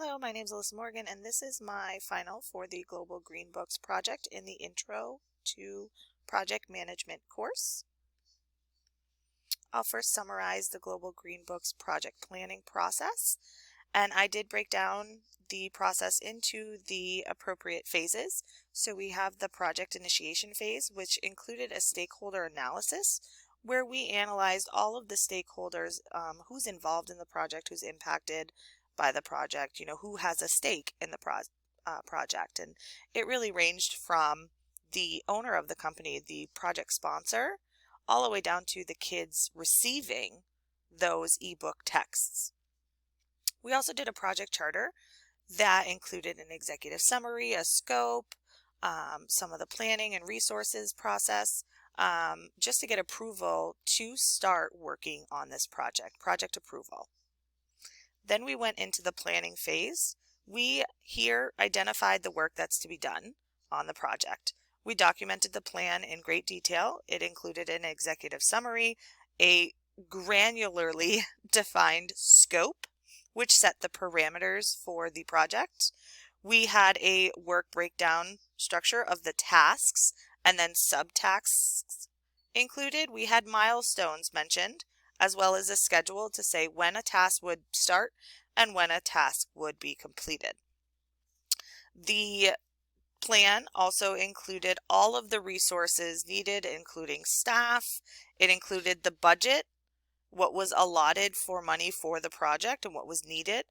Hello, my name is Alyssa Morgan, and this is my final for the Global Green Books project in the Intro to Project Management course. I'll first summarize the Global Green Books project planning process, and I did break down the process into the appropriate phases. So we have the project initiation phase, which included a stakeholder analysis, where we analyzed all of the stakeholders, who's involved in the project, who's impacted by the project, who has a stake in the project. And it really ranged from the owner of the company, the project sponsor, all the way down to the kids receiving those ebook texts. We also did a project charter that included an executive summary, a scope, some of the planning and resources process, just to get approval to start working on this project approval. Then we went into the planning phase. We here identified the work that's to be done on the project. We documented the plan in great detail. It included an executive summary, a granularly defined scope, which set the parameters for the project. We had a work breakdown structure of the tasks and then subtasks included. We had milestones mentioned, as well as a schedule to say when a task would start and when a task would be completed. The plan also included all of the resources needed, including staff. It included the budget, what was allotted for money for the project and what was needed.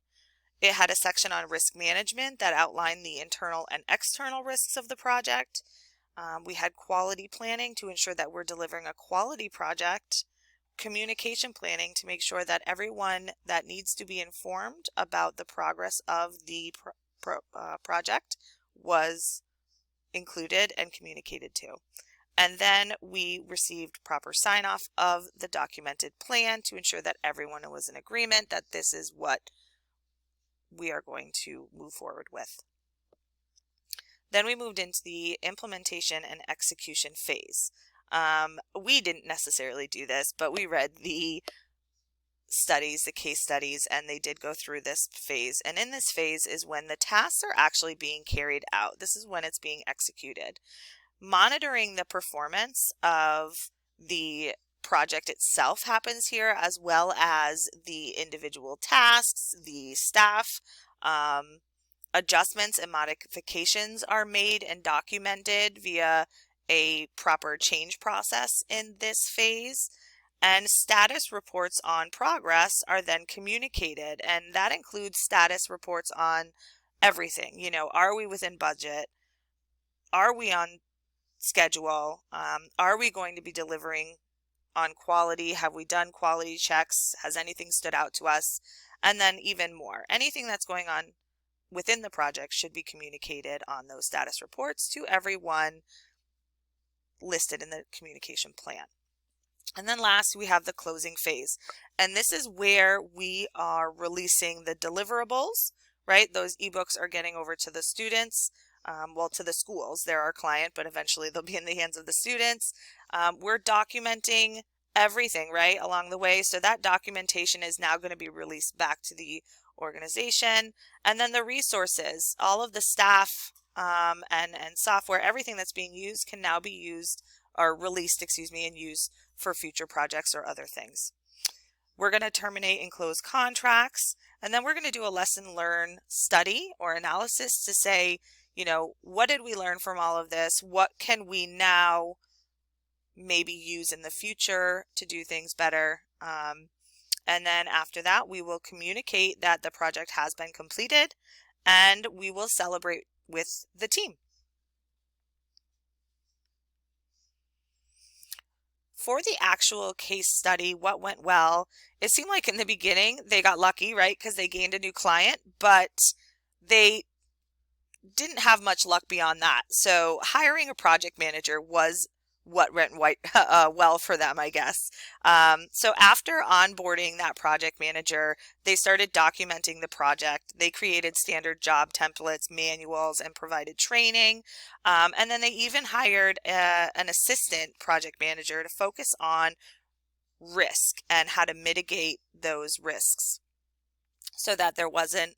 It had a section on risk management that outlined the internal and external risks of the project. We had quality planning to ensure that we're delivering a quality project. Communication planning to make sure that everyone that needs to be informed about the progress of the project was included and communicated to. And then we received proper sign-off of the documented plan to ensure that everyone was in agreement that this is what we are going to move forward with. Then we moved into the implementation and execution phase. We didn't necessarily do this, but we read the studies, the case studies, and they did go through this phase. And in this phase is when the tasks are actually being carried out. This is when it's being executed. Monitoring the performance of the project itself happens here, as well as the individual tasks, the staff, adjustments and modifications are made and documented via a proper change process in this phase. And status reports on progress are then communicated, and that includes status reports on everything. Are we within budget? Are we on schedule? Are we going to be delivering on quality? Have we done quality checks? Has anything stood out to us? And then even more, anything that's going on within the project should be communicated on those status reports to everyone listed in the communication plan. And then last, we have the closing phase. And this is where we are releasing the deliverables, right? Those ebooks are getting over to the students, to the schools. They're our client, but eventually they'll be in the hands of the students. We're documenting everything, right, along the way. So that documentation is now going to be released back to the organization. And then the resources, all of the staff and software, everything that's being used can now be used or released, and used for future projects or other things. We're going to terminate and close contracts, and then we're going to do a lesson learned study or analysis to say, what did we learn from all of this? What can we now maybe use in the future to do things better? And then after that, we will communicate that the project has been completed, and we will celebrate with the team. For the actual case study, what went well, it seemed like in the beginning they got lucky, right, because they gained a new client, but they didn't have much luck beyond that. So hiring a project manager was what went well for them, I guess. So after onboarding that project manager, they started documenting the project. They created standard job templates, manuals, and provided training. And then they even hired an assistant project manager to focus on risk and how to mitigate those risks so that there wasn't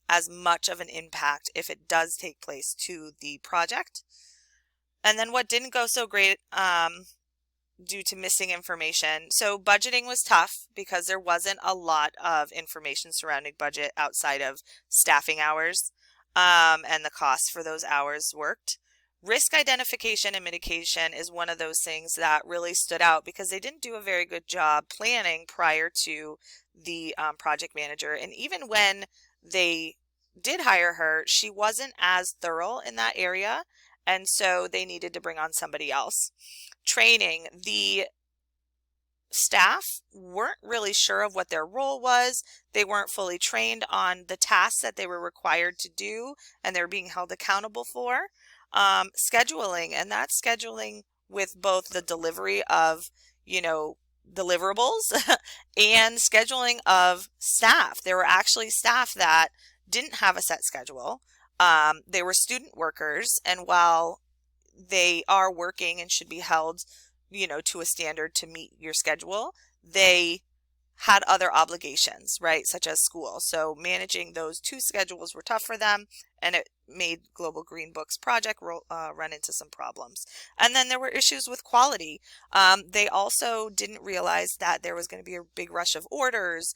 as much of an impact if it does take place to the project. And then what didn't go so great due to missing information. So budgeting was tough because there wasn't a lot of information surrounding budget outside of staffing hours and the costs for those hours worked. Risk identification and mitigation is one of those things that really stood out because they didn't do a very good job planning prior to the project manager. And even when they did hire her, she wasn't as thorough in that area. And so they needed to bring on somebody else. Training, the staff weren't really sure of what their role was. They weren't fully trained on the tasks that they were required to do and they're being held accountable for. Scheduling, and that's scheduling with both the delivery of, deliverables and scheduling of staff. There were actually staff that didn't have a set schedule. They were student workers, and while they are working and should be held, to a standard to meet your schedule, they had other obligations, right, such as school. So managing those two schedules were tough for them, and it made Global Green Books project run into some problems. And then there were issues with quality. They also didn't realize that there was going to be a big rush of orders.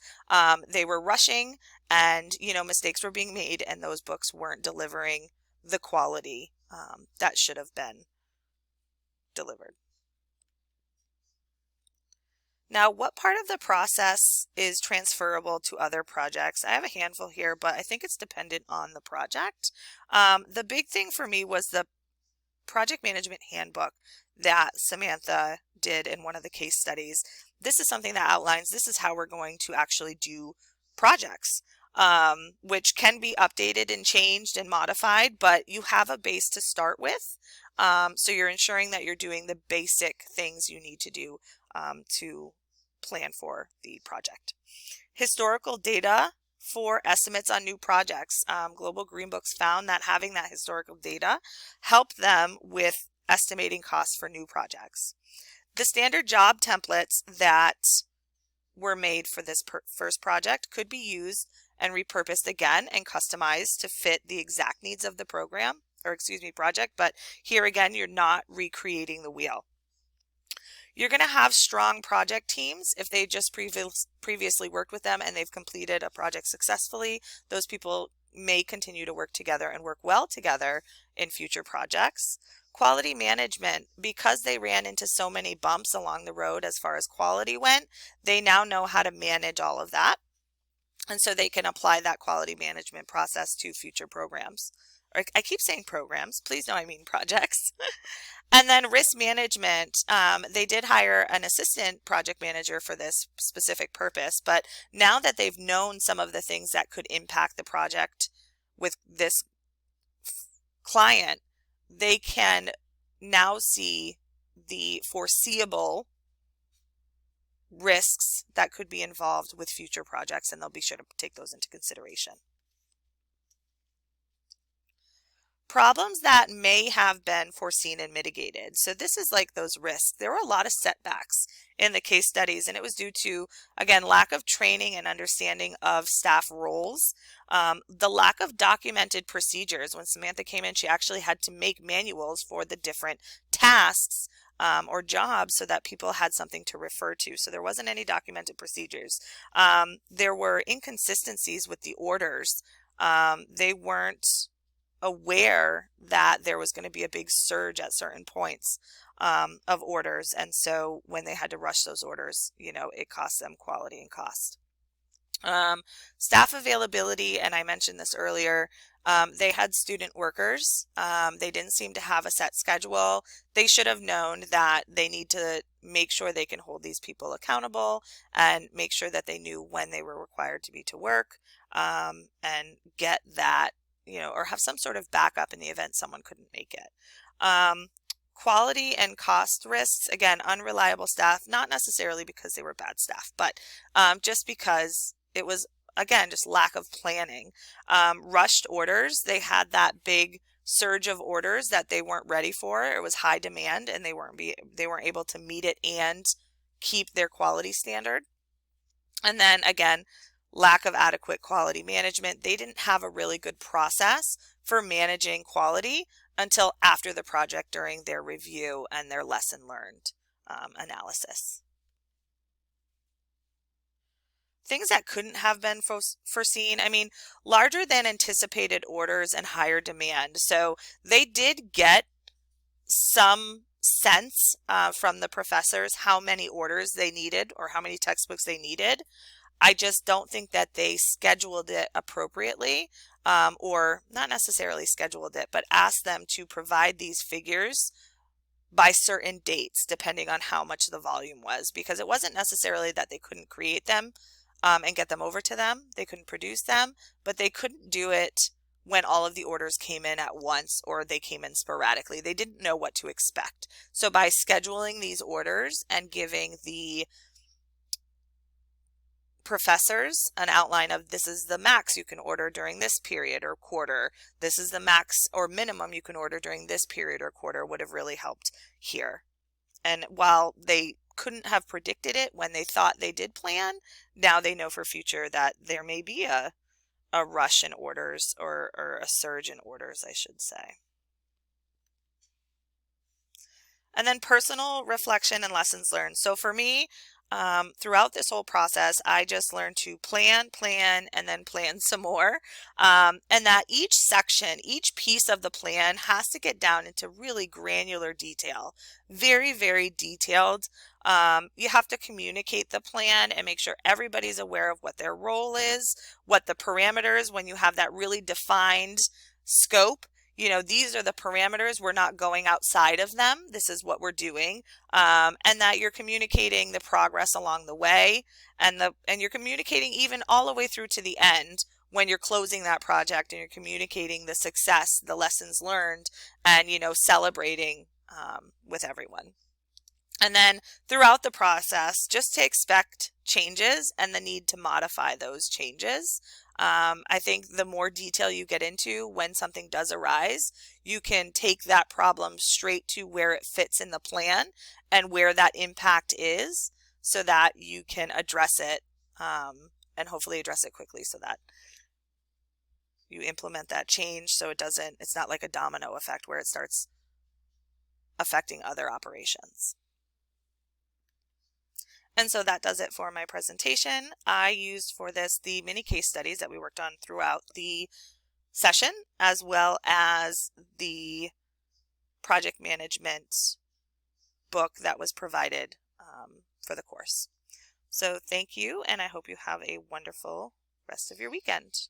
They were rushing, and mistakes were being made, and those books weren't delivering the quality that should have been delivered. Now, what part of the process is transferable to other projects? I have a handful here, but I think it's dependent on the project. The big thing for me was the project management handbook that Samantha did in one of the case studies. This is something that outlines this is how we're going to actually do projects, which can be updated and changed and modified, but you have a base to start with. So you're ensuring that you're doing the basic things you need to do to plan for the project. Historical data for estimates on new projects. Global Green Books found that having that historical data helped them with estimating costs for new projects. The standard job templates that were made for this first project could be used and repurposed again and customized to fit the exact needs of the project, but here again, you're not recreating the wheel. You're going to have strong project teams if they just previously worked with them and they've completed a project successfully. Those people may continue to work together and work well together in future projects. Quality management, because they ran into so many bumps along the road as far as quality went, they now know how to manage all of that. And so they can apply that quality management process to future programs. I keep saying programs, please know I mean projects. And then risk management, they did hire an assistant project manager for this specific purpose, but now that they've known some of the things that could impact the project with this client, they can now see the foreseeable risks that could be involved with future projects, and they'll be sure to take those into consideration. Problems that may have been foreseen and mitigated. So this is like those risks. There were a lot of setbacks in the case studies, and it was due to, again, lack of training and understanding of staff roles, the lack of documented procedures. When Samantha came in, she actually had to make manuals for the different tasks or jobs so that people had something to refer to. So there wasn't any documented procedures. There were inconsistencies with the orders. They weren't aware that there was going to be a big surge at certain points of orders, and so when they had to rush those orders, it cost them quality and cost. Staff availability, and I mentioned this earlier, they had student workers. They didn't seem to have a set schedule. They should have known that they need to make sure they can hold these people accountable and make sure that they knew when they were required to be to work, and get that, or have some sort of backup in the event someone couldn't make it. Quality and cost risks, again, unreliable staff, not necessarily because they were bad staff, but just because it was, again, just lack of planning. Rushed orders, they had that big surge of orders that they weren't ready for. It was high demand and they weren't able to meet it and keep their quality standard. And then again, lack of adequate quality management. They didn't have a really good process for managing quality until after the project during their review and their lesson learned analysis. Things that couldn't have been foreseen. I mean, larger than anticipated orders and higher demand. So they did get some sense from the professors how many orders they needed or how many textbooks they needed. I just don't think that they scheduled it appropriately, or not necessarily scheduled it, but asked them to provide these figures by certain dates, depending on how much the volume was, because it wasn't necessarily that they couldn't create them and get them over to them. They couldn't produce them, but they couldn't do it when all of the orders came in at once or they came in sporadically. They didn't know what to expect. So by scheduling these orders and giving the professors an outline of this is the max you can order during this period or quarter, this is the max or minimum you can order during this period or quarter, would have really helped here. And while they couldn't have predicted it when they thought they did plan, now they know for future that there may be a rush in orders, or a surge in orders, I should say. And then personal reflection and lessons learned. So for me, throughout this whole process, I just learned to plan, and then plan some more. And that each section, each piece of the plan has to get down into really granular detail, very, very detailed. You have to communicate the plan and make sure everybody's aware of what their role is, what the parameters, when you have that really defined scope. You know, these are the parameters. We're not going outside of them. This is what we're doing. And that you're communicating the progress along the way, and you're communicating even all the way through to the end when you're closing that project, and you're communicating the success, the lessons learned, and, you know, celebrating with everyone. And then throughout the process, just to expect changes and the need to modify those changes. I think the more detail you get into when something does arise, you can take that problem straight to where it fits in the plan and where that impact is, so that you can address it and hopefully address it quickly, so that you implement that change so it's not like a domino effect where it starts affecting other operations. And so that does it for my presentation. I used for this the mini case studies that we worked on throughout the session, as well as the project management book that was provided for the course. So thank you, and I hope you have a wonderful rest of your weekend.